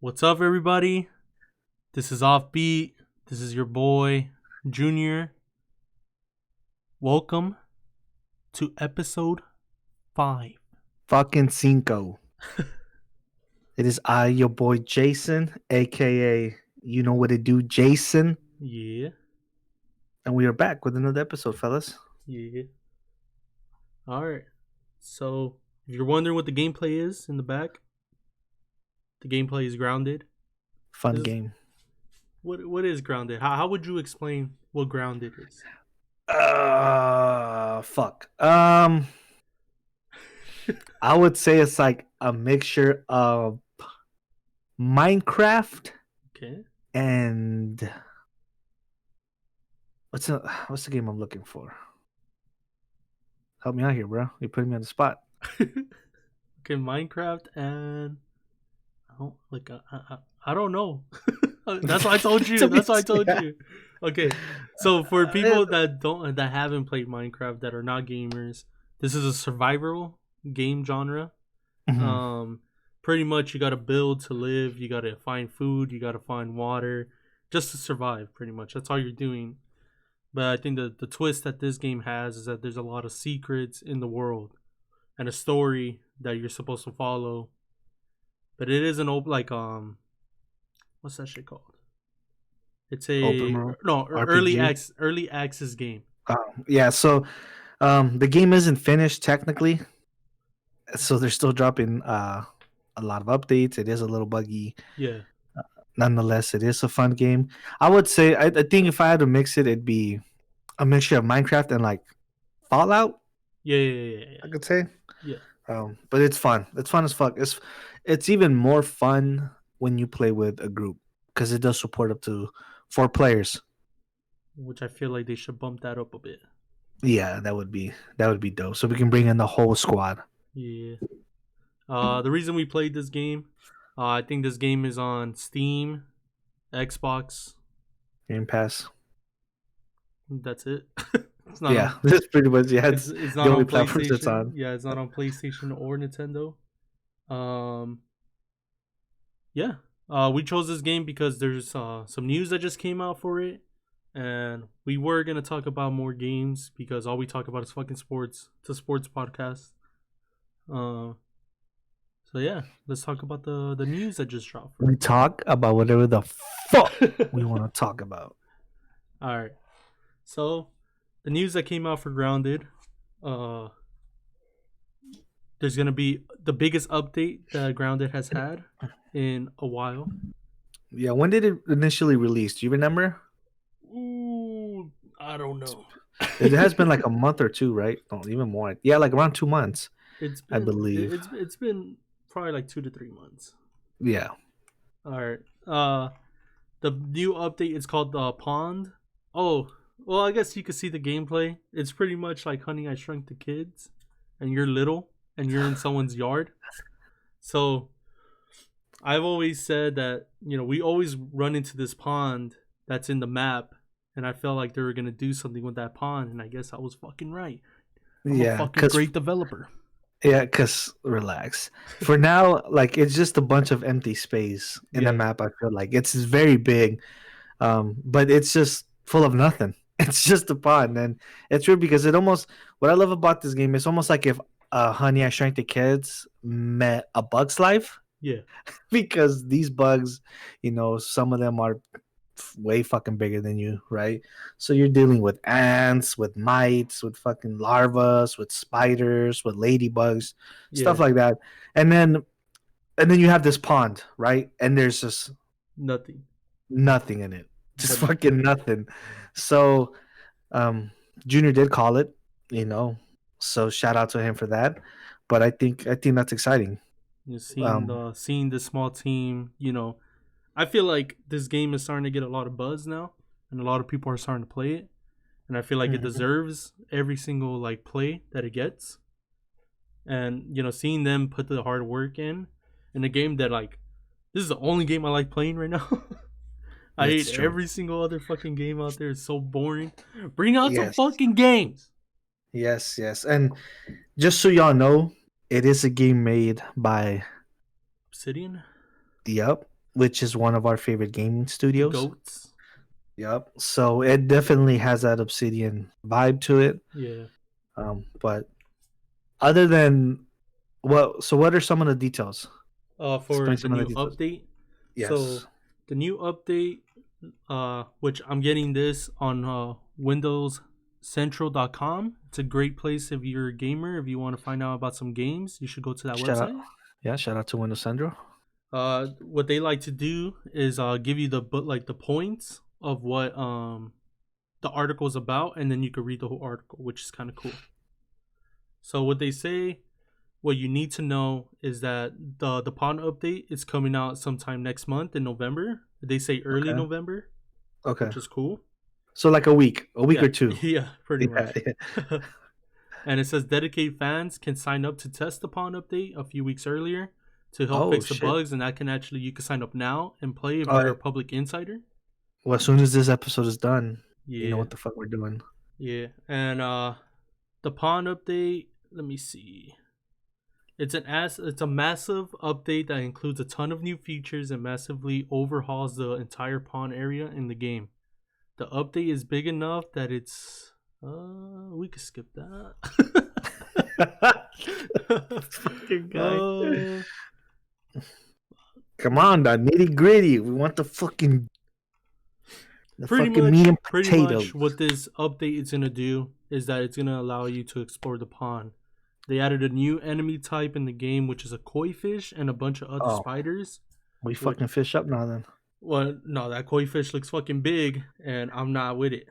What's up, everybody? This is Offbeat. This is your boy, Junior. Welcome to episode 5. Fucking cinco. It is I, your boy Jason, aka you know what it do, Jason. Yeah. And we are back with another episode, fellas. Yeah. Alright. So, if you're wondering what the gameplay is in the back, the gameplay is Grounded. Fun game. What is Grounded? How would you explain what Grounded is? Fuck. I would say it's like a mixture of Minecraft Okay. and what's the game I'm looking for? Help me out here, bro. You're putting me on the spot. Okay, Minecraft and I don't know. That's what I told you. That's what I told you. Okay, so for people that haven't played Minecraft, that are not gamers, this is a survival game genre. Mhm. Pretty much you gotta build to live. You gotta find food. You gotta find water, just to survive. Pretty much that's all you're doing. But I think the twist that this game has is that there's a lot of secrets in the world, and a story that you're supposed to follow. But it is an open what's that shit called? It's Open a world RPG? early RPG. access game. Yeah, so the game isn't finished technically, so they're still dropping a lot of updates. It is a little buggy. Yeah. Nonetheless, it is a fun game. I would say I think if I had to mix it, it'd be a mixture of Minecraft and like Fallout. Yeah. I could say. Yeah. But it's fun. It's fun as fuck. It's even more fun when you play with a group because it does support up to 4 players. Which I feel like they should bump that up a bit. Yeah, that would be dope. So we can bring in the whole squad. Yeah. The reason we played this game, I think this game is on Steam, Xbox. Game Pass. That's it. It's not Yeah, on, that's pretty much it's the not only on platforms it's PlayStation. on. Yeah, it's not on PlayStation or Nintendo. Yeah. We chose this game because there's some news that just came out for it, and we were gonna talk about more games because all we talk about is fucking sports. It's a sports podcast. So yeah, let's talk about the news that just dropped. We talk about whatever the fuck we want to talk about. All right. So the news that came out for Grounded, there's gonna be the biggest update that Grounded has had in a while. Yeah, when did it initially release? Do you remember? Ooh, I don't know. It has been like a month or two, right? No, even more. Yeah, like around 2 months. I believe. It's been probably like 2 to 3 months. Yeah. All right. The new update is called the Pond. Oh, well, I guess you could see the gameplay. It's pretty much like Honey, I Shrunk the Kids, and you're little and you're in someone's yard. So I've always said that, we always run into this pond that's in the map, and I felt like they were gonna do something with that pond, and I guess I was fucking right. I'm a fucking great developer. Yeah, because relax. For now, like it's just a bunch of empty space in the map. I feel like it's very big, but it's just full of nothing. It's just a pond, and it's weird because what I love about this game is almost like if Honey, I Shrunk the Kids met A Bug's Life. Yeah. Because these bugs, some of them are way fucking bigger than you, right? So you're dealing with ants, with mites, with fucking larvas, with spiders, with ladybugs, stuff like that. And then you have this pond, right? And there's just nothing in it. Just fucking nothing. So Junior did call it, so shout out to him for that. But I think that's exciting. You're seeing the small team, I feel like this game is starting to get a lot of buzz now, and a lot of people are starting to play it, and I feel like it deserves every single play that it gets. and seeing them put the hard work in a game that like this is the only game I like playing right now. I hate That's true. every single other fucking game out there. It's so boring. Bring out some Yes, fucking games. yes, yes. And just so y'all know, it is a game made by Obsidian, Yup, which is one of our favorite gaming the studios. goats. Yup. So it definitely has that Obsidian vibe to it. Yeah. But other than what are some of the details? For Explain the some of the new details. update. So Yes. the new update, which I'm getting this on WindowsCentral.com. It's a great place if you're a gamer. If you want to find out about some games, you should go to that Shout out. website. Yeah, shout out to Windows Central. What they like to do is give you the points of what the article is about, and then you could read the whole article, which is kind of cool. So what they say, what you need to know is that the pawn update is coming out sometime next month in November. They say early Okay. November, Okay. which is cool. So like a week Yeah, or two. yeah, pretty Yeah, much. yeah. And it says dedicated fans can sign up to test the pawn update a few weeks earlier to help Oh fix the shit. bugs, and that can actually you can sign up now and play if All you're a right. public insider. Well, as soon as this episode is done, you know Yeah, what the fuck we're doing. yeah, and the pawn update. Let me see. It's a massive update that includes a ton of new features and massively overhauls the entire pawn area in the game. The update is big enough that it's we could skip that. Fucking guy. uh, Come on, the nitty gritty. We want the fucking meat and pretty potatoes. much what this update is gonna do is that it's gonna allow you to explore the pond. They added a new enemy type in the game, which is a koi fish and a bunch of other Oh, spiders. we Which, fucking fish up now then. well, no, that koi fish looks fucking big, and I'm not with it.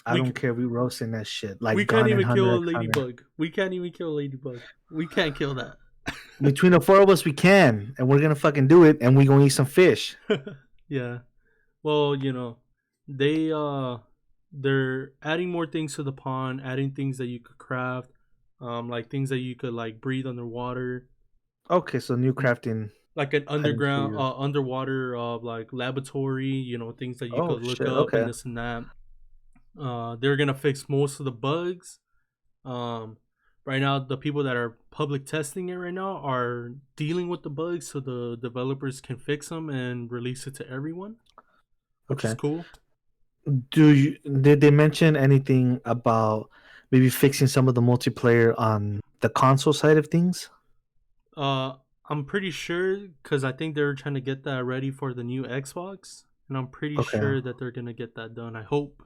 I We don't care. We roasting that shit we like can't Gone and even kill Hunter a x Hunter. ladybug. We can't even kill a ladybug. We can't kill that. Between the four of us, we can, and we're gonna fucking do it, and we gonna eat some fish. Yeah. Well, they they're adding more things to the pond, adding things that you could craft, like things that you could like breathe underwater, Okay, so new crafting like an items for underground, you. underwater, like laboratory. Things that you Oh could look shit. up Okay. and this and that. They're gonna fix most of the bugs. Um, right now, the people that are public testing it right now are dealing with the bugs, so the developers can fix them and release it to everyone, which is Okay. cool. Did they mention anything about maybe fixing some of the multiplayer on the console side of things? Uh, I'm pretty sure because I think they're trying to get that ready for the new Xbox, and I'm pretty Okay. sure that they're gonna get that done. I hope.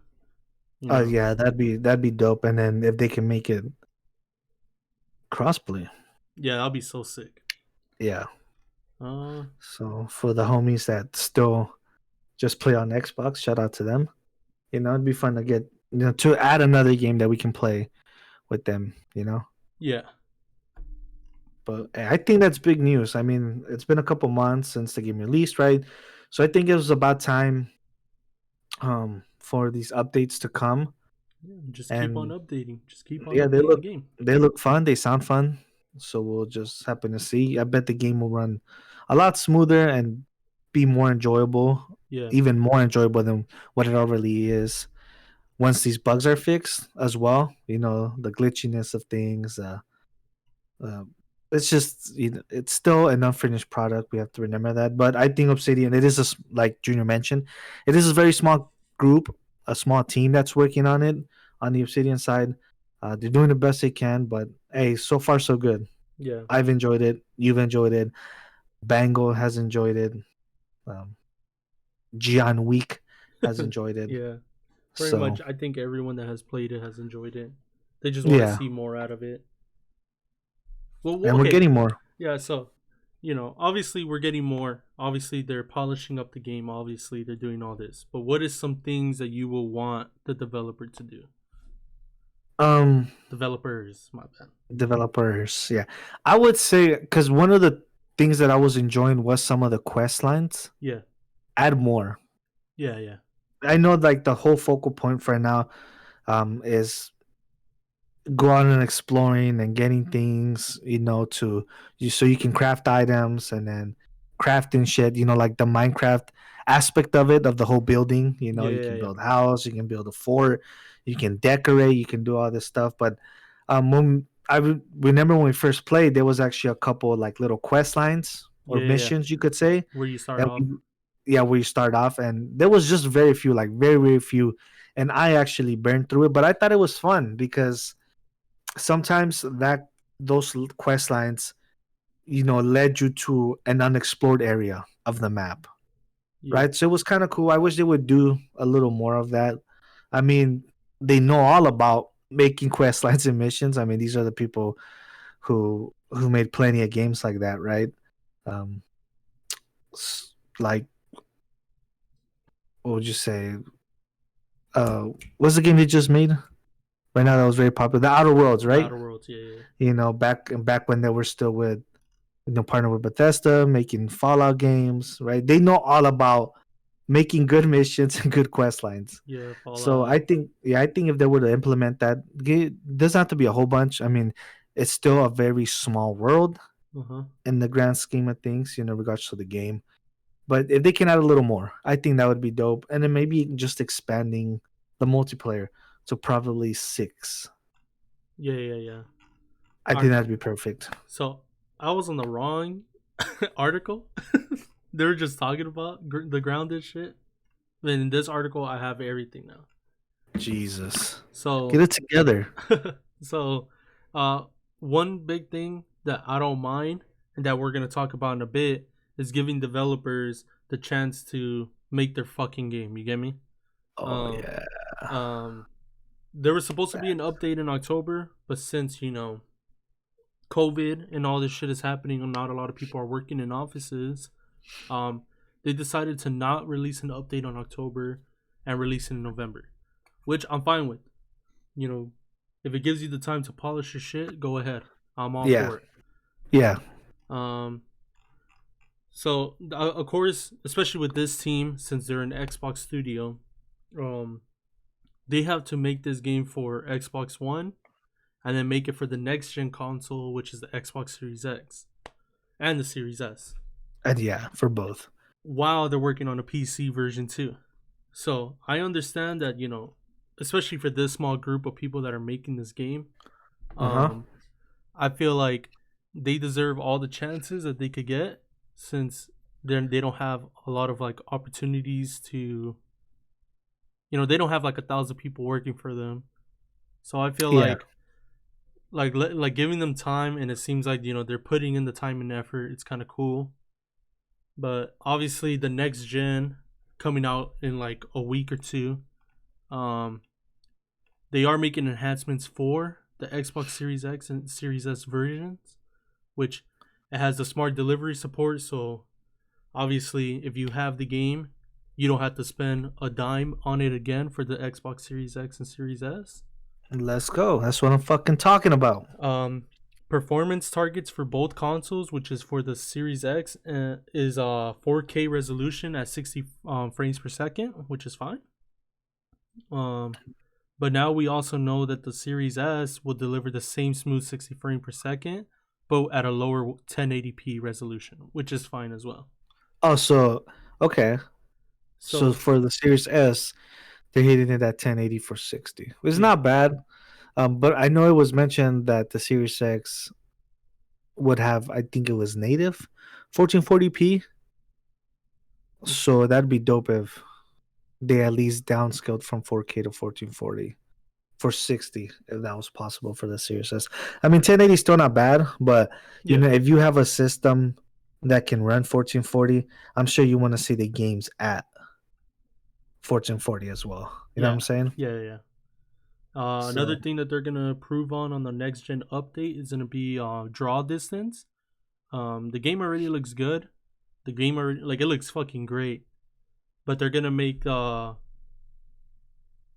You know. Yeah, that'd be dope. And then if they can make it crossplay, Yeah, that'll be so sick. yeah. Uh, So for the homies that still just play on Xbox, shout out to them. It'd be fun to get to add another game that we can play with them. yeah, But I think that's big news. I mean, it's been a couple months since the game released, right? So I think it was about time for these updates to come. yeah. Just keep on And updating. Just keep on yeah, updating the game. they look fun. They sound fun. So we'll just happen to see. I bet the game will run a lot smoother and be more enjoyable, Yeah, even more enjoyable than what it already is. Once these bugs are fixed as well, the glitchiness of things. Uh, it's just it's still an unfinished product. We have to remember that. But I think Obsidian, it is like Junior mentioned, it is a very small group, a small team that's working on it on the Obsidian side. They're doing the best they can, but hey, so far so good. yeah, I've enjoyed it. You've enjoyed it. Bango has enjoyed it. Um, Gian Week has enjoyed it. yeah. Pretty So much, I think everyone that has played it has enjoyed it. They just want to yeah, see more out of it. Well, and we're okay, getting more. yeah. So, obviously we're getting more. Obviously, they're polishing up the game. Obviously, they're doing all this. But what is some things that you will want the developer to do? Um, Developers, my bad. Developers, yeah, I would say because one of the things that I was enjoying was some of the quest lines. Yeah, Add more. yeah, yeah, I know, like the whole focal point for now, is go on and exploring and getting things, to you so you can craft items and then crafting shit, like the Minecraft aspect of it, of the whole building. Yeah, You yeah, can yeah, build a house, you can build a fort, you can decorate, you can do all this stuff. But when remember when we first played, there was actually a couple like little quest lines or yeah, yeah, yeah. missions, you could say. Where you start And off. yeah, where you start off, and there was just very few, like very, very few. And I actually burned through it, but I thought it was fun because sometimes those quest lines, led you to an unexplored area of the map, Yeah, right? So it was kind of cool. I wish they would do a little more of that. I mean, they know all about making quest lines and missions. I mean, these are the people who made plenty of games like that, right? um like, what would you say? What's the game they just made right now that was very popular? The Outer Worlds, the right? Outer Worlds. Yeah, yeah, Back when they were still with, partner with Bethesda, making Fallout games, right? They know all about making good missions and good quest lines. yeah. So Fallout. I think if they were to implement that, it doesn't have to be a whole bunch. I mean, it's still a very small world Uh huh. in the grand scheme of things, regards to the game. But if they can add a little more, I think that would be dope. And then maybe just expanding the multiplayer to probably 6. Yeah, yeah, yeah. I All think right. that'd be perfect. So I was on the wrong article. They were just talking about the grounded shit. And in this article, I have everything now. Jesus. Get So, it together. so, uh, one big thing that I don't mind and that we're gonna talk about in a bit is giving developers the chance to make their fucking game. You get me? Oh Um, yeah. um, there was supposed to be an update in October, but since COVID and all this shit is happening and not a lot of people are working in offices, um, they decided to not release an update on October and release it in November, which I'm fine with. You know, if it gives you the time to polish your shit, go ahead. I'm all Yeah. for it. Yeah. Um, so of course, especially with this team, since they're an Xbox studio, um, they have to make this game for Xbox One and then make it for the next gen console, which is the Xbox Series X and the Series S, And yeah, for both. while they're working on a PC version too. So I understand that, especially for this small group of people that are making this game, Uh-huh. um, I feel like they deserve all the chances that they could get since they don't have a lot of like opportunities to, they don't have like 1,000 people working for them. So I feel Yeah. like giving them time, and it seems like they're putting in the time and effort. It's kind of cool. But obviously the next gen coming out in like a week or two, um they are making enhancements for the Xbox Series X and Series S versions, which it has the smart delivery support. So obviously if you have the game, you don't have to spend a dime on it again for the Xbox Series X and Series S. Let's go. That's what I'm fucking talking about. um Performance targets for both consoles, which is for the Series X, is 4K resolution at 60 frames per second, which is fine. Um, but now we also know that the Series S will deliver the same smooth 60 frame per second, but at a lower 1080p resolution, which is fine as well. Oh, so okay. So So for the Series S, they're hitting it at 1080 for 60. It's yeah, not bad. But I know it was mentioned that the Series X would have, I think it was native 1440p. So that'd be dope if they at least downscaled from 4K to 1440 for 60, if that was possible for the Series S. I mean, 1080 is still not bad, but yeah, if you have a system that can run 1440, I'm sure you want to see the games at 1440 as well. You know what yeah, I'm saying? yeah, yeah. Another So, thing that they're gonna improve on the next gen update is gonna be draw distance. The game already looks good. The game already, like, it looks fucking great, but they're gonna make the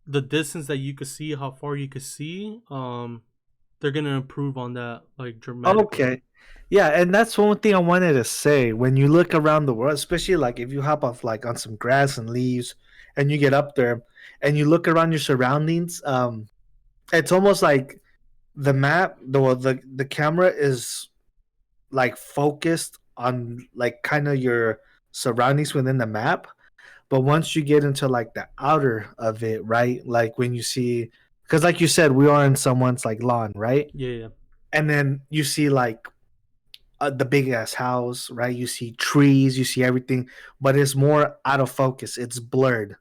distance that you could see, how far you could see. They're gonna improve on that like dramatically. okay. Yeah, and that's one thing I wanted to say. When you look around the world, especially like if you hop off like on some grass and leaves and you get up there and you look around your surroundings, it's almost like the map, the camera is like focused on like kind of your surroundings within the map. But once you get into like the outer of it, right? Like when you see, because like you said, we are in someone's like lawn, right? Yeah, yeah, And then you see like the big ass house, right? You see trees, you see everything, but it's more out of focus. It's blurred,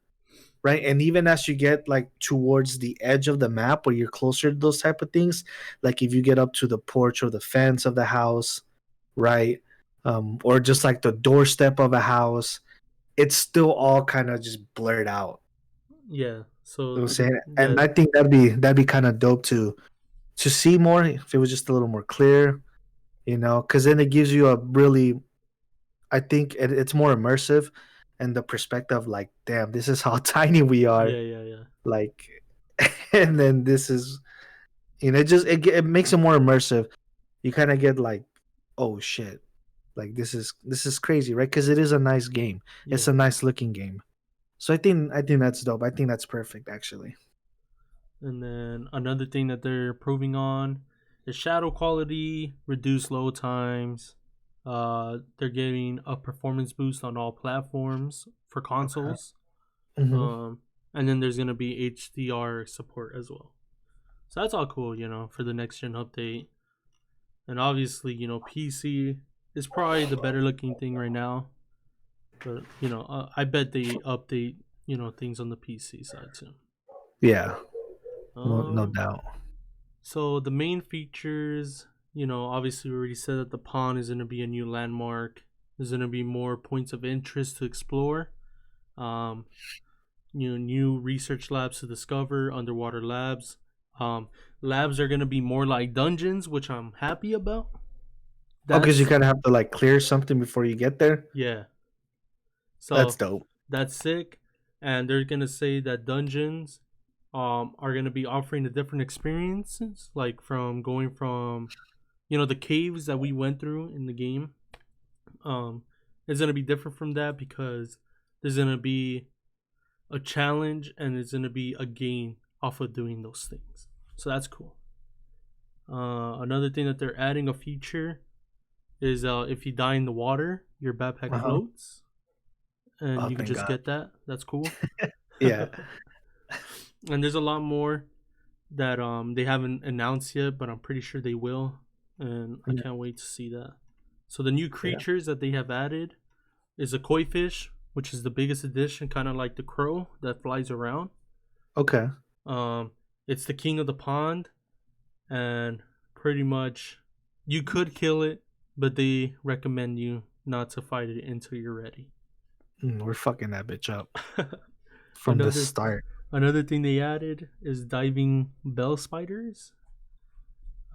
right? And even as you get like towards the edge of the map, where you're closer to those type of things, like if you get up to the porch or the fence of the house, right, or just like the doorstep of a house, it's still all kind of just blurred out. yeah. You know So what I'm saying, yeah, and I think that'd be kind of dope to see more if it was just a little more clear, because then it gives you a really, I think it's more immersive, and the perspective like, damn, this is how tiny we are, yeah, yeah, yeah, like, and then this is, it makes it more immersive. You kind of get like, oh shit, like this is crazy, right? Because it is a nice game. It's yeah. a nice looking game. So I think that's dope. I think that's perfect, actually. And then another thing that they're improving on is shadow quality, reduced load times. They're getting a performance boost on all platforms for Okay. consoles. Hmm. Um, and then there's gonna be HDR support as well. So that's all cool, for the next gen update. And obviously, PC is probably the better looking thing right now. But I bet they update things on the PC side too. Yeah, no Um, doubt. So the main features, obviously we already said that the pond is going to be a new landmark. There's going to be more points of interest to explore. Um, new research labs to discover, underwater labs. Um, labs are going to be more like dungeons, which I'm happy about. Oh, because you That's kind of have to like clear something before you get there. yeah. That's So dope. that's sick. And they're gonna say that dungeons are gonna be offering the different experiences, like from going from the caves that we went through in the game. It's gonna be different from that because there's gonna be a challenge and it's gonna be a gain off of doing those things. So that's cool. Another thing that they're adding a feature is if you die in the water, your backpack Uh-huh. floats, and Oh, you can thank just God. get that. That's cool. Yeah. And there's a lot more that they haven't announced yet, but I'm pretty sure they will, and I Yeah. can't wait to see that. So the new Yeah. creatures that they have added is a koi fish, which is the biggest addition, kind of like the crow that flies around. Okay. Um, it's the king of the pond, and pretty much you could kill it, but they recommend you not to fight it until you're ready. We're fucking that bitch up from the another start. another thing they added is diving bell spiders.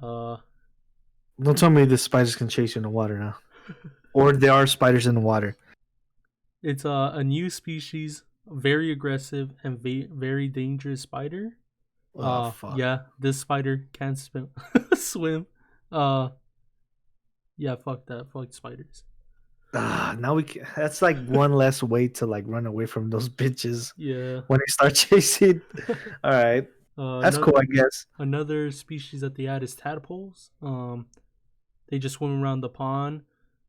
Uh, Don't tell me the spiders can chase you in the water now, or there are spiders in the water. it's a new species, very aggressive and very dangerous spider. Oh fuck. Yeah, this spider can't swim. swim. Uh, yeah, fuck that. Fuck spiders. Now that's like one less way to like run away from those bitches Yeah. when they start chasing. All right, that's Another cool, I guess. another species that they add is tadpoles. They just swim around the pond.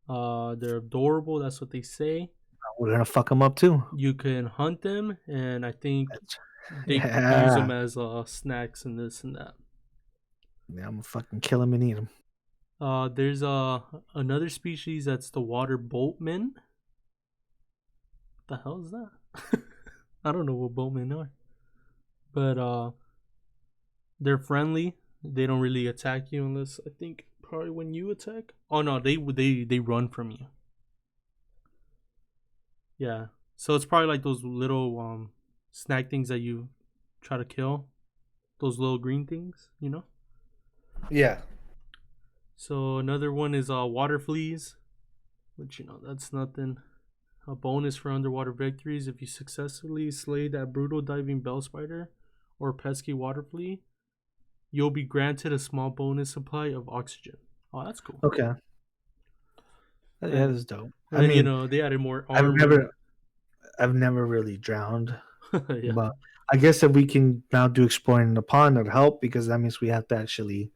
They're adorable. That's what they say. We're gonna fuck them up too. You can hunt them, and I think That's- they could use them Yeah, as snacks and this and that. yeah, I'm gonna fucking kill them and eat them. There's another species that's the water boatman. What the hell is that? I don't know what boatmen are, but they're friendly. They don't really attack you unless I think probably when you attack. Oh no, they run from you. Yeah, so it's probably like those little snack things that you try to kill. Those little green things. Yeah. So another one is water fleas, which that's nothing. A bonus for underwater victories if you successfully slay that brutal diving bell spider or pesky water flea. You'll be granted a small bonus supply of oxygen. Oh, that's cool. Okay. Yeah, And that's dope. and I then mean, they added more I've armor. never, I've never really drowned, Yeah, but I guess if we can now do exploring in the pond, it'll help because that means we have to actually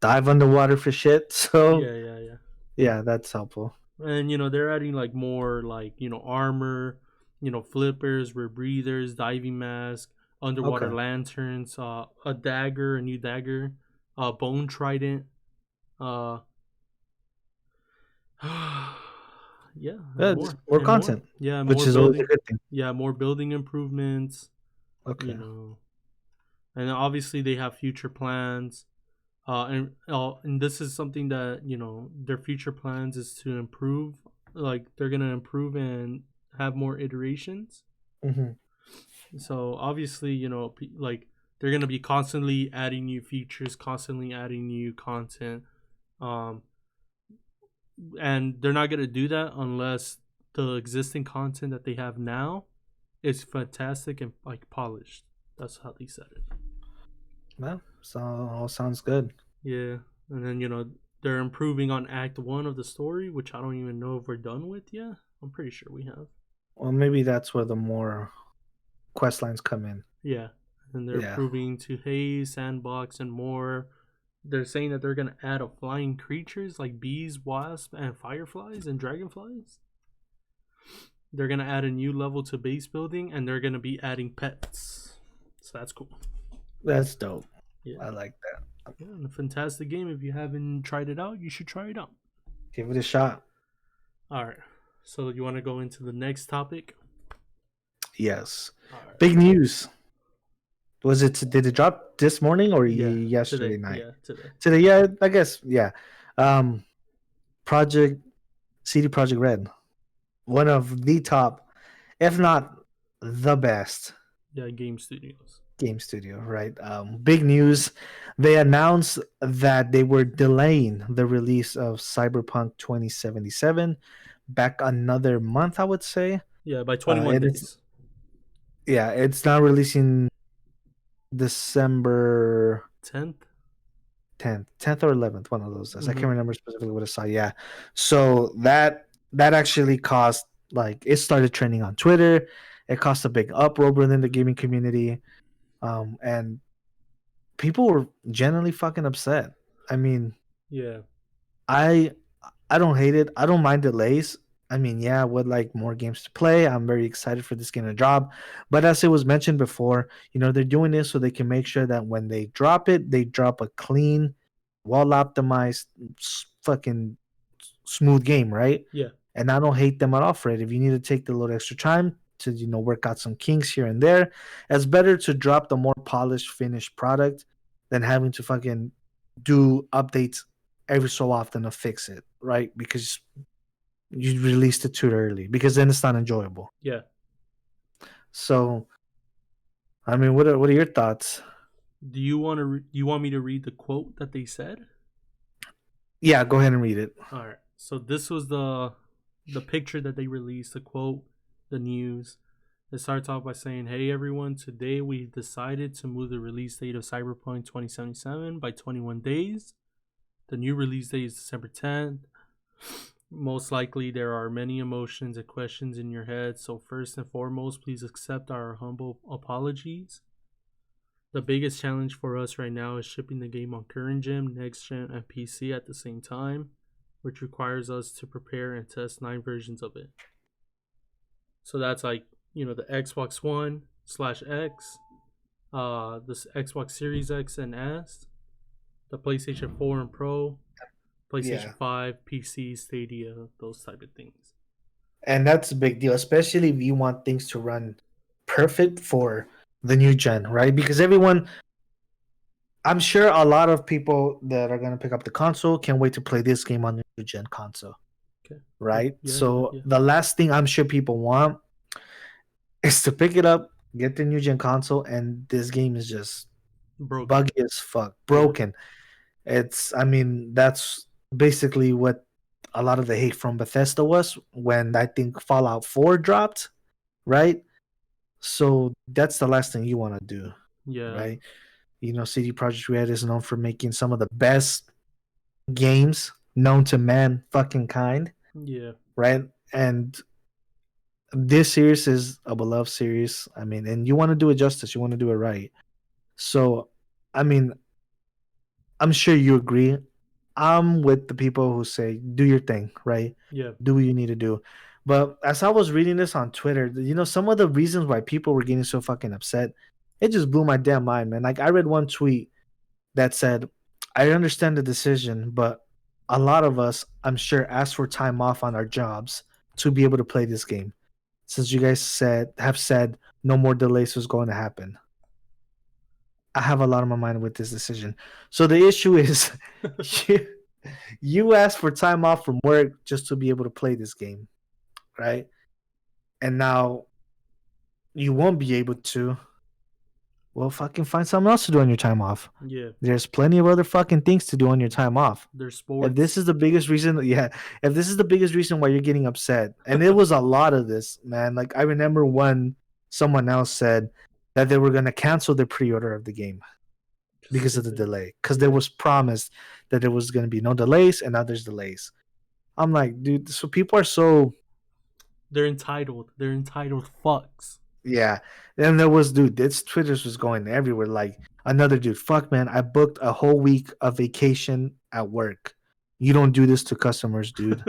dive underwater for shit. So Yeah, yeah, yeah. yeah, that's helpful. And they're adding like more like armor, flippers, rebreathers, diving mask, underwater Okay. lanterns, a dagger, a new dagger, bone trident, uh yeah, and Yeah, just more more and more. content, Yeah, which more is always a building. good thing. Yeah, more building improvements. you Okay. know and obviously they have future plans, and this is something that their future plans is to improve. Like they're gonna improve and have more iterations. Hmm. So obviously, like they're gonna be constantly adding new features, constantly adding new content, um, and they're not gonna do that unless the existing content that they have now is fantastic and like polished. That's how they said it. Well, so all sounds good. Yeah, and then they're improving on Act One of the story, which I don't even know if we're done with yet. I'm pretty sure we have. Well, maybe that's where the more quest lines come in. Yeah, and they're Yeah. improving to Haze, Sandbox, and more. They're saying that they're gonna add a flying creatures like bees, wasps, and fireflies and dragonflies. They're gonna add a new level to base building, and they're gonna be adding pets. So that's cool. That's dope. Yeah, I like that. yeah, and a fantastic game. If you haven't tried it out, you should try it out. Give it a shot. All right. So you want to go into the next topic? Yes. All right. Big news. Was it? Did it drop this morning or Yeah, yesterday today. night? Yeah, today. Today, yeah. I guess, yeah. Um, Project CD Project Red, one of the top, if not the best Yeah, Game Studios. game studio, right? Big news. They announced that they were delaying the release of Cyberpunk 2077 back another month, I would say. Yeah, by 21 And it's days. yeah, it's not releasing December 10th. 10th or 11th, one of those. I Mm-hmm. can't remember specifically what I saw. Yeah, so that actually caused, like, it started trending on Twitter. It caused a big uproar within the gaming community, and people were genuinely fucking upset. I mean, Yeah. I I don't hate it. I don't mind delays. I mean, yeah, I would like more games to play. I'm very excited for this game to drop. But as it was mentioned before, they're doing this so they can make sure that when they drop it, they drop a clean, well optimized, fucking smooth game, right? Yeah. And I don't hate them at all for it. If you need to take the little extra time to, work out some kinks here and there, it's better to drop the more polished, finished product than having to fucking do updates every so often to fix it, right? Because you released it too early, because then it's not enjoyable. Yeah. So, I mean, what are your thoughts? Do you want to? You want me to read the quote that they said? Yeah, go ahead and read it. All right. So this was the picture that they released. The quote, the news. It starts off by saying, "Hey everyone, today we decided to move the release date of Cyberpunk 2077 by 21 days. The new release date is December 10th. Most likely, there are many emotions and questions in your head, so first and foremost, please accept our humble apologies. The biggest challenge for us right now is shipping the game on current gen, next gen, and PC at the same time, which requires us to prepare and test 9 versions of it." So that's like, the Xbox One slash X, this Xbox Series X and S, the PlayStation 4 and Pro, Yeah. PlayStation 5, PC, Stadia, those type of things. And that's a big deal, especially if you want things to run perfect for the new gen, right? Because I'm sure a lot of people that are going to pick up the console can't wait to play this game on the new gen console, Okay. right? Yeah, yeah, So yeah. the last thing I'm sure people want is to pick it up, get the new gen console, and this game is just Broken. buggy as fuck, Yeah. broken. I mean, that's basically what a lot of the hate from Bethesda was when I think Fallout 4 dropped, right? So that's the last thing you want to do, Yeah. right? CD Projekt Red is known for making some of the best games known to man fucking kind, Yeah. right? And this series is a beloved series. I mean, and you want to do it justice, you want to do it right. So, I mean, I'm sure you agree. I'm with the people who say, do your thing, right? Yeah. Do what you need to do. But as I was reading this on Twitter, some of the reasons why people were getting so fucking upset, it just blew my damn mind, man. Like, I read one tweet that said, I understand the decision, but a lot of us, I'm sure, asked for time off on our jobs to be able to play this game. Since you guys have said no more delays was going to happen. I have a lot on my mind with this decision. So the issue is you, you asked for time off from work just to be able to play this game, right? And now you won't be able to. Well, fucking find something else to do on your time off. Yeah. There's plenty of other fucking things to do on your time off. There's If this sports. is the biggest reason, yeah, if this is the biggest reason why you're getting upset, and it was a lot of this, man. Like, I remember when someone else said that they were going to cancel the pre-order of the game because of the Stupid. delay, because Yeah. there was promised that there was going to be no delays, and now there's delays. I'm like, dude, so people are so, They're entitled. They're entitled fucks. yeah. And there was, dude, this Twitter's was going everywhere. Like, another dude, fuck, man, I booked a whole week of vacation at work. You don't do this to customers, dude.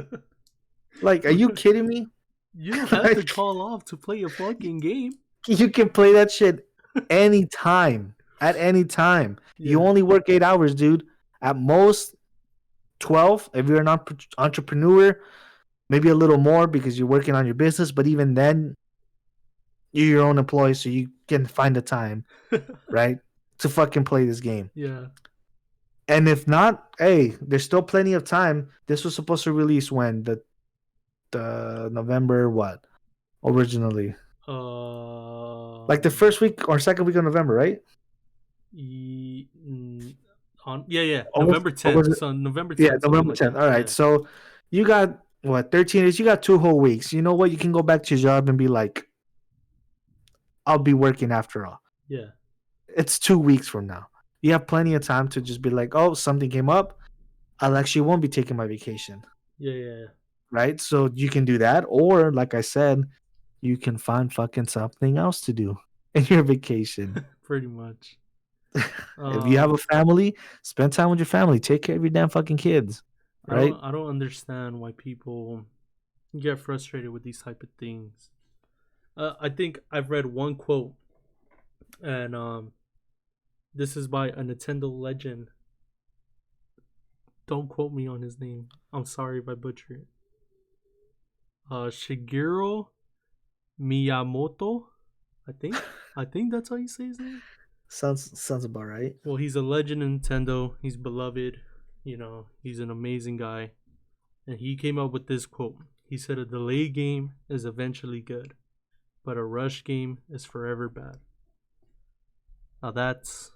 Like, are you kidding me? You don't have to call off to play a fucking game. You can play that shit anytime, at any time. Yeah. You only work 8 hours, dude. At most 12 if you're an entrepreneur, maybe a little more because you're working on your business. But even then, you're your own employee, so you can find the time, right, to fucking play this game. Yeah. And if not, hey, there's still plenty of time. This was supposed to release when the November what originally? Like the first week or second week of November, right? Yeah. November 10th. So November 10th. Yeah, November 10th. All right. Yeah. So you got what, 13 days? You got 2 whole weeks. You know what? You can go back to your job and be like, I'll be working after all. Yeah. It's 2 weeks from now. You have plenty of time to just be like, oh, something came up. I actually won't be taking my vacation. Yeah. Right? So you can do that. Or, like I said, you can find fucking something else to do in your vacation. Pretty much. If you have a family, spend time with your family. Take care of your damn fucking kids. Right? I don't understand why people get frustrated with these type of things. I think I've read one quote, and this is by a Nintendo legend. Don't quote me on his name. I'm sorry if I butcher it. Shigeru Miyamoto, I think that's how you say his name. Sounds about right. Well, he's a legend in Nintendo. He's beloved. You know, he's an amazing guy. And he came up with this quote. He said, a delayed game is eventually good, but a rush game is forever bad. Now that's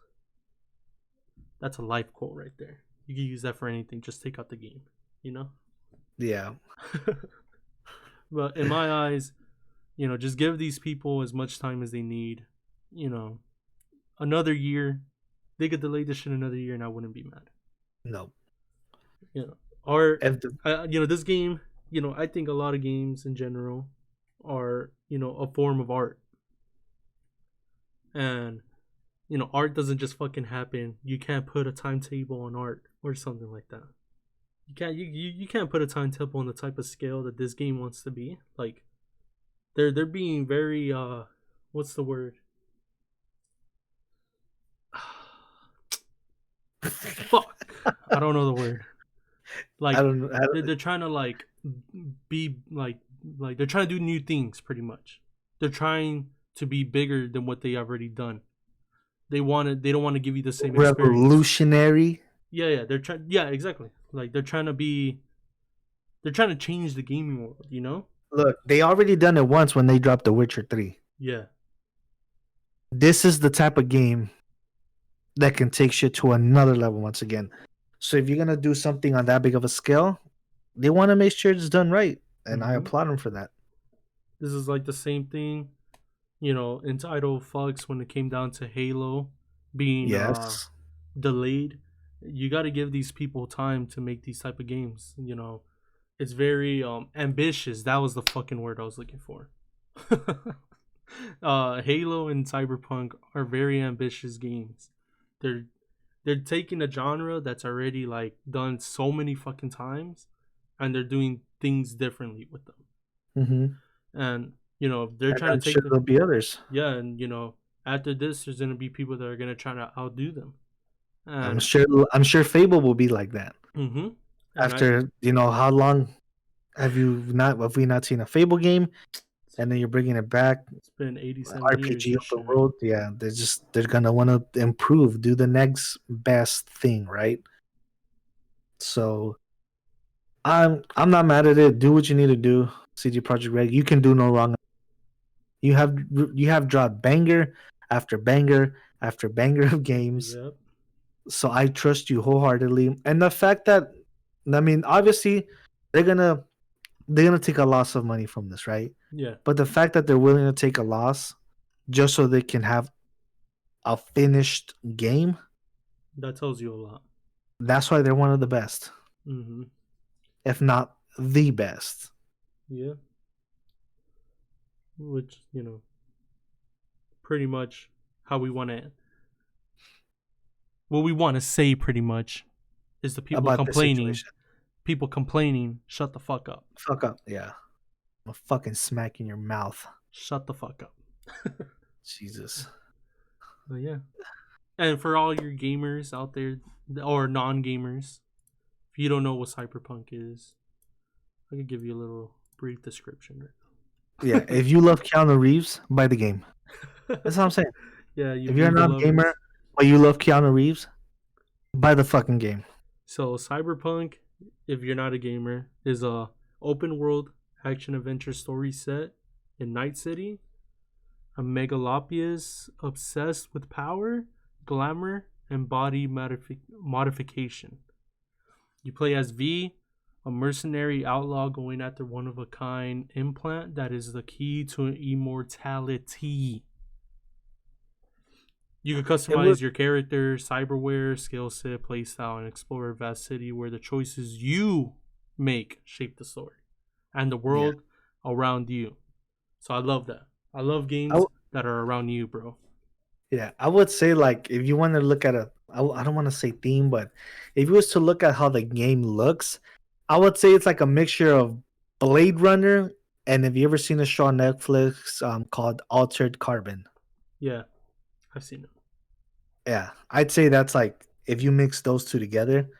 a life quote right there. You can use that for anything. Just take out the game, you know? Yeah. But in my eyes, you know, just give these people as much time as they need. You know, another year, they could delay this shit another year and I wouldn't be mad. No. You know, or, you know, this game, you know, I think a lot of games in general are, you know, a form of art. And, you know, art doesn't just fucking happen. You can't put a timetable on art or something like that. You can't put a timetable on the type of scale that this game wants to be. Like, they're being very what's the word? Fuck, I don't know the word. Like, they're trying to like be like they're trying to do new things. Pretty much, they're trying to be bigger than what they already done. They don't want to give you the same revolutionary. Yeah, they're trying. Yeah, exactly. Like they're trying to change the gaming world. You know. Look, they already done it once when they dropped The Witcher 3. Yeah. This is the type of game that can take shit to another level once again. So if you're gonna do something on that big of a scale, they want to make sure it's done right, and I applaud them for that. This is like the same thing, you know, Entitled Fucks when it came down to Halo being delayed. You got to give these people time to make these type of games. You know, it's very ambitious. That was the fucking word I was looking for. Halo and Cyberpunk are very ambitious games. they're taking a genre that's already like done so many fucking times, and they're doing things differently with them. Mm-hmm. And they're And trying I'm to take sure the there'll be others. yeah, and after this, there's gonna be people that are gonna try to outdo them. I'm And sure. I'm sure Fable will be like that. mm-hmm, and I After how long have we not seen a Fable game? And then you're bringing it back, it's been 87 years RPG and open shit. world. Yeah, they're gonna want to improve, do the next best thing, right? So I'm not mad at it. Do what you need to do, CD Projekt Red. You can do no wrong. You have dropped banger after banger after banger of games. Yep. So I trust you wholeheartedly. And the fact that, I mean, obviously they're gonna take a loss of money from this, right? Yeah, But the fact that they're willing to take a loss just so they can have a finished game, that tells you a lot. that's why they're one of the best, Mm-hmm. if not the best. Yeah. Which pretty much how we want to. What we want to say, pretty much, is the people About this complaining. situation. People complaining. Shut the fuck up. Fuck up. Yeah. I'm a fucking smack in your mouth. Shut the fuck up. Jesus. But yeah. And for all your gamers out there, or non-gamers, if you don't know what Cyberpunk is, I could give you a little brief description right Yeah. If you love Keanu Reeves, buy the game. now. That's what I'm saying. Yeah, you If you're not a lovers. gamer, but you love Keanu Reeves, buy the fucking game. So Cyberpunk, if you're not a gamer, is a open world action adventure story set in Night City. A megalopolis obsessed with power, glamour, and body modification. You play as V, a mercenary outlaw going after one of a kind implant that is the key to immortality. You can customize your character, cyberware, skill set, playstyle, and explore a vast city where the choices you make shape the story and the world around you. So I love that. I love games that are around you, bro. Yeah, I would say, like, if you want to look at I don't want to say theme, but if you was to look at how the game looks, I would say it's like a mixture of Blade Runner and have you ever seen a show on Netflix called Altered Carbon? Yeah, I've seen it. Yeah, I'd say that's like if you mix those two together,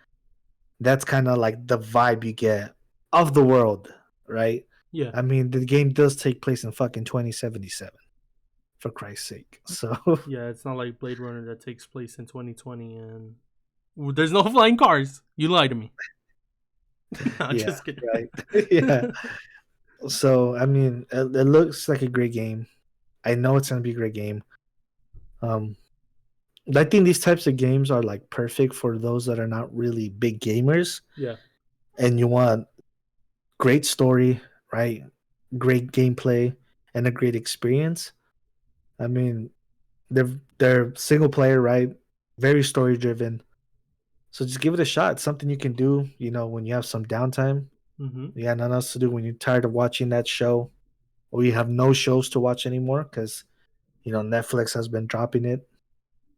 that's kind of like the vibe you get of the world, right? Yeah. I mean, the game does take place in fucking 2077, for Christ's sake. So yeah, it's not like Blade Runner that takes place in 2020 and there's no flying cars. You lied to me. I'm just kidding. Right. Yeah. So I mean, it looks like a great game. I know it's gonna be a great game. I think these types of games are like perfect for those that are not really big gamers. Yeah. And you want great story, right? Great gameplay and a great experience. I mean, they're single player, right? Very story driven. So just give it a shot. It's something you can do, when you have some downtime. Mm-hmm. You got nothing else to do when you're tired of watching that show, or you have no shows to watch anymore because Netflix has been dropping it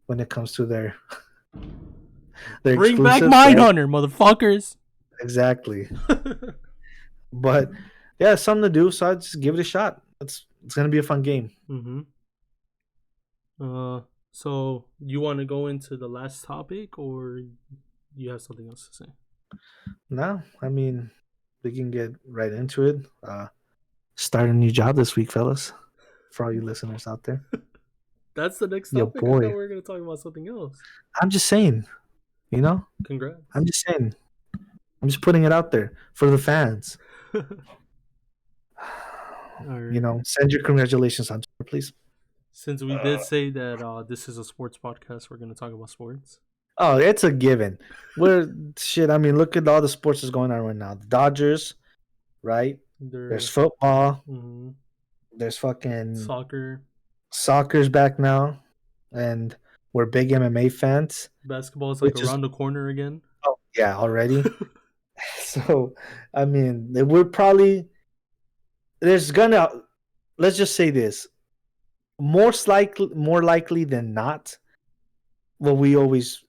when it comes to their Bring back exclusives, Mindhunter, motherfuckers. Exactly. But yeah, it's something to do, so I just give it a shot. It's gonna be a fun game. Mm-hmm. So you want to go into the last topic, or you have something else to say? No, I mean, we can get right into it. Start a new job this week, fellas. For all you listeners out there. That's the next Yo, topic. I boy. thought we were gonna talk about something else. I'm just saying, Congrats. I'm just saying. I'm just putting it out there for the fans. Right. Send your congratulations on Twitter, please. Since we did say that this is a sports podcast, we're gonna talk about sports. Oh, it's a given. Shit. I mean, look at all the sports that's going on right now. The Dodgers, right? There's football. Mm-hmm. There's fucking soccer. Soccer's back now, and we're big MMA fans. Basketball is like around the corner again. Oh yeah, already. So, I mean, we're probably let's just say this. More likely than not, what we always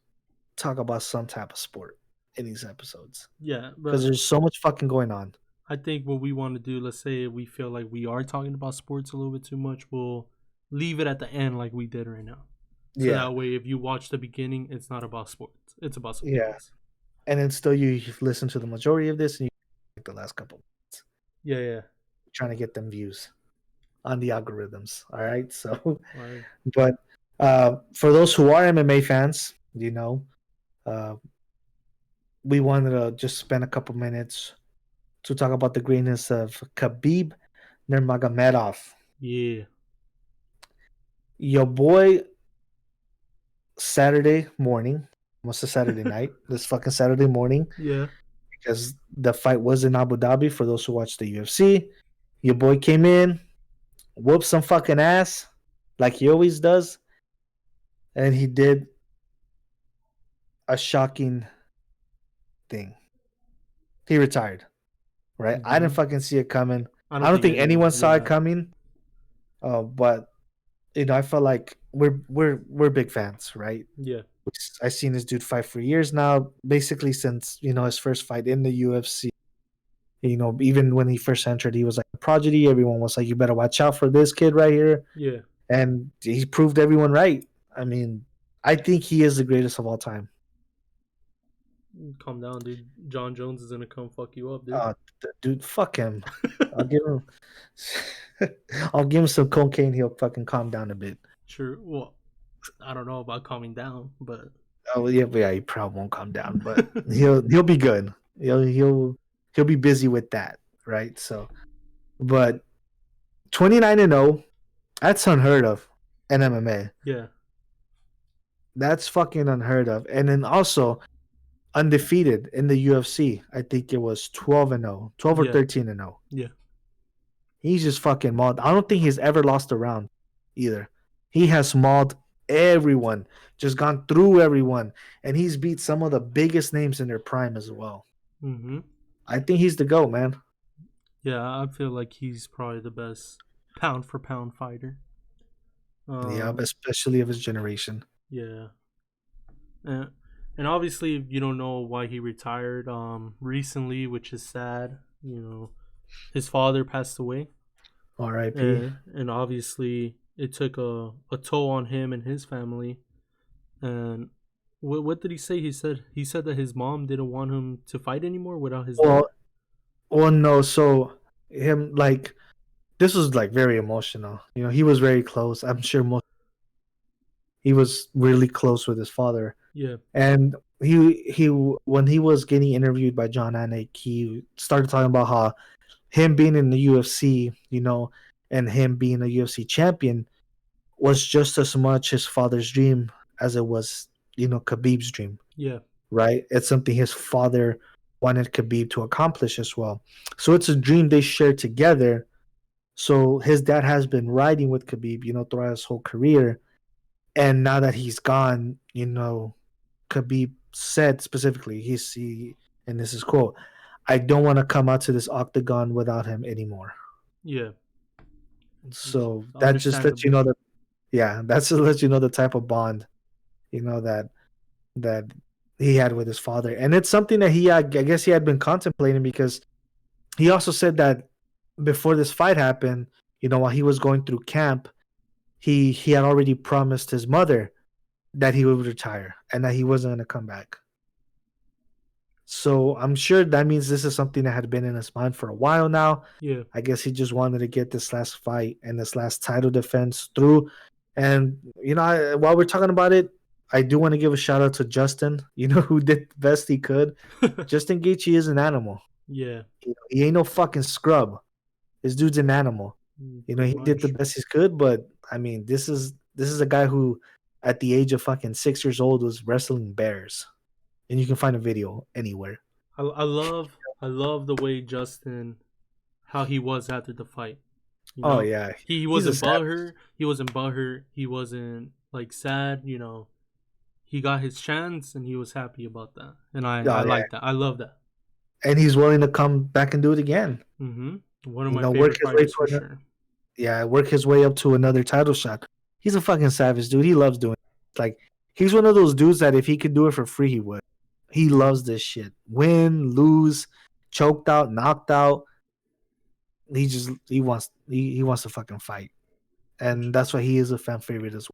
talk about some type of sport in these episodes Yeah, because but there's so much fucking going on. I think what we want to do, let's say we feel like we are talking about sports a little bit too much, we'll leave it at the end like we did right now. So Yeah, that way, if you watch the beginning, it's not about sports; it's about something yeah, else. and then still you listen to the majority of this and you like the last couple Yeah, yeah. trying to get them views on the algorithms. All right, so Word. but for those who are MMA fans, uh, we wanted to just spend a couple minutes to talk about the greatness of Khabib Nurmagomedov. Yeah, Your boy, Saturday morning, almost a Saturday night, this fucking Saturday morning, yeah, because the fight was in Abu Dhabi for those who watch the UFC. Your boy came in, whooped some fucking ass like he always does, and he did a shocking thing. He retired, right? I didn't hmm fucking see it coming. I I don't don't think think anyone anyone. saw it Yeah, coming. But I felt like we're big fans, right? yeah, I've seen this dude fight for years now, basically since his first fight in the UFC. Even when he first entered, he was like a prodigy. Everyone was like, "You better watch out for this kid right here," yeah. and he proved everyone right. I mean, I think he is the greatest of all time. Calm down, dude. John Jones is gonna come fuck you up, dude. Uh, Dude, fuck him. I'll give him. I'll give him some cocaine. He'll fucking calm down a bit. Sure. Well, I don't know about calming down, but Oh yeah, but yeah, he probably won't calm down, but he'll be good. He'll be busy with that, right? So, but 29-0, that's unheard of in MMA. yeah, That's fucking unheard of. And then also undefeated in the UFC. I think it was 12-0, 12 or yeah, 13-0. yeah. He's just fucking mauled. I don't think he's ever lost a round either. He has mauled everyone, just gone through everyone, and he's beat some of the biggest names in their prime as well. Mm-hmm. I think he's the GOAT, man. Yeah, I feel like he's probably the best pound for pound fighter. Yeah, Um, especially of his generation. yeah. And, and obviously you don't know why he retired recently, which is sad. His father passed away. R.I.P. And obviously it took a toll on him and his family. And what did he say? He said that his mom didn't want him to fight anymore without his dad. Well, no. So him like this was like very emotional. He was very close. I'm sure he was really close with his father. Yeah, And he when he was getting interviewed by John Anik, he started talking about how him being in the UFC, and him being a UFC champion was just as much his father's dream as it was, Khabib's dream, yeah, right? It's something his father wanted Khabib to accomplish as well. So it's a dream they share together. So his dad has been riding with Khabib, throughout his whole career. And now that he's gone, Khabib said specifically, and this is quote, "I don't want to come out to this octagon without him anymore." yeah. It's So that just lets you understandable. know that, yeah, that's just lets you know the type of bond, that that he had with his father, and it's something that I guess he had been contemplating because he also said that before this fight happened, while he was going through camp, he had already promised his mother that he would retire and that he wasn't going to come back. So I'm sure that means this is something that had been in his mind for a while now. Yeah, I guess he just wanted to get this last fight and this last title defense through. And while we're talking about it, I do want to give a shout out to Justin, who did the best he could. Justin Gaethje is an animal. yeah. He ain't no fucking scrub. This dude's an animal. Pretty He did the much. best he could, but I mean, this is a guy who, at the age of fucking 6 years old, was wrestling bears, and you can find a video anywhere. I love the way Justin, how he was after the fight. You Oh know, yeah, he he's a wasn't savage. butthurt. He wasn't butthurt. He wasn't like sad. He got his chance and he was happy about that. And I Oh yeah, like that. I love that. and he's willing to come back and do it again. Mm-hmm. One of my Work favorite his way fighters for sure. work his way up to another title shot. He's a fucking savage, dude. He loves doing it. Like he's one of those dudes that if he could do it for free, he would. He loves this shit. Win, lose, choked out, knocked out. He wants to fucking fight, and that's why he is a fan favorite as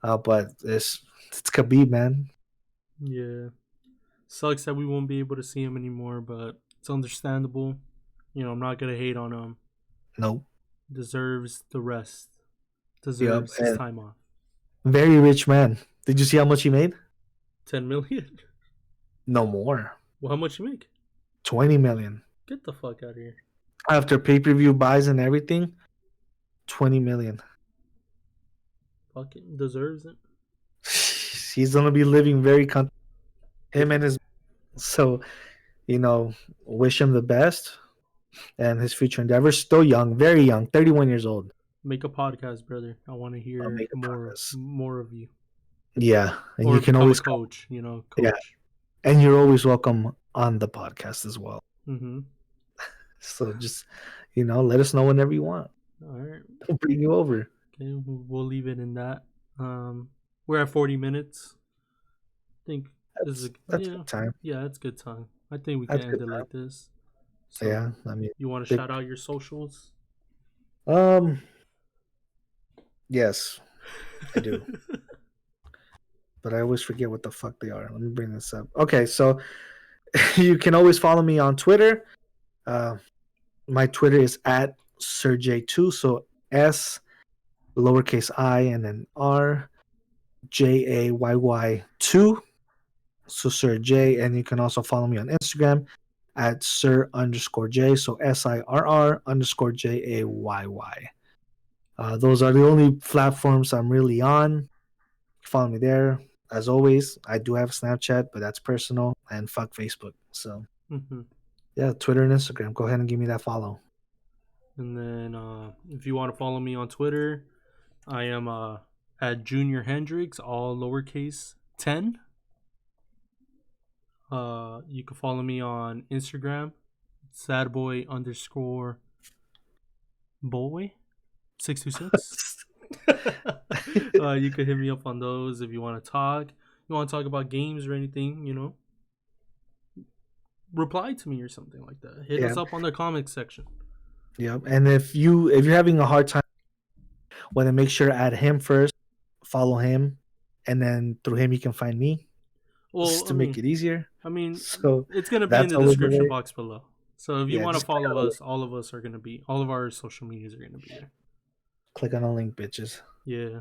well. But it's Khabib, man. Yeah. Sucks that we won't be able to see him anymore, but it's understandable. You know, I'm not gonna hate on him. Nope. Deserves the rest. Yep. Deserves his time off. Very rich man. Did you see how much he made? 10 million? No more. Well, how much you make? 20 million. Get the fuck out of here. After pay-per-view buys and everything, 20 million. Fucking deserves it. He's gonna be living very him and his, so wish him the best and his future endeavors. Still young, very young, 31 years old. Make a podcast, brother. I want to hear more of you. Yeah, and or you can always coach. Coach. Yeah, and you're always welcome on the podcast as well. Mm-hmm. So just let us know whenever you want. All right, we'll bring you over. Okay, we'll leave it in that. We're at 40 minutes. I think that's good time. Yeah, that's good time. I think we can end it like this. So, yeah, I mean, you want to shout out your socials? Yes, I do. But I always forget what the fuck they are. Let me bring this up. Okay, so you can always follow me on Twitter. My Twitter is at SirJ2, so S lowercase I and then R JAYY2. So Sir J, and you can also follow me on Instagram at Sir_J, so SIRR_JAYY. Those are the only platforms I'm really on. Follow me there. As always, I do have Snapchat, but that's personal, and fuck Facebook. So yeah, Twitter and Instagram. Go ahead and give me that follow. And then if you want to follow me on Twitter, I am at Junior Hendrix, all lowercase 10. You can follow me on Instagram, sadboy_boy626. You can hit me up on those if you want to talk. You want to talk about games or anything, reply to me or something like that. Hit us up on the comments section. Yep. And if you're having a hard time, well, then make sure to add him first, follow him, and then through him you can find me. Well, just to make it easier. I mean, so it's gonna be in the description box below. So if you want to follow us, all of us are gonna be. All of our social medias are gonna be there. Click on the link, bitches. Yeah.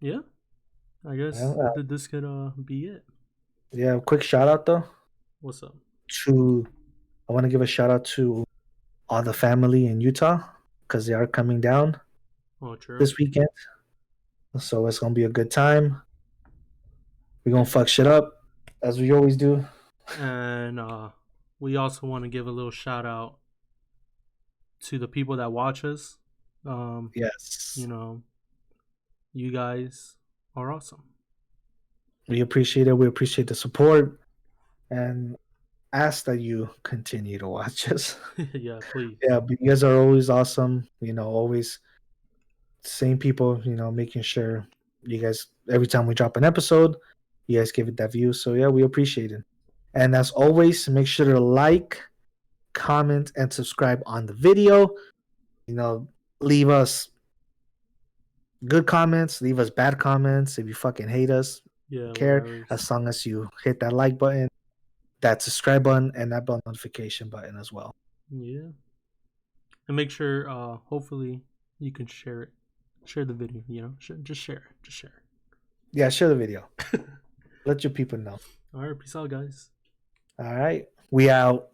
Yeah. I guess this could be it. Yeah. Quick shout out though. What's up? I want to give a shout out to all the family in Utah because they are coming down. Oh, true. This weekend. So it's gonna be a good time. We're gonna fuck shit up as we always do. And we also want to give a little shout out to the people that watch us. Yes. You guys are awesome. We appreciate it. We appreciate the support and ask that you continue to watch us. Yeah, please. Yeah, but you guys are always awesome. Always same people, making sure you guys, every time we drop an episode, you guys give it that view. So yeah, we appreciate it. And as always, make sure to like, comment, and subscribe on the video. Leave us good comments, leave us bad comments. If you fucking hate us, care, as long as you hit that like button, that subscribe button, and that bell notification button as well. Yeah. And make sure, hopefully, you can share it. Share the video, just share it. Just share it. Yeah, share the video. Let your people know. All right, peace out, guys. All right, we out.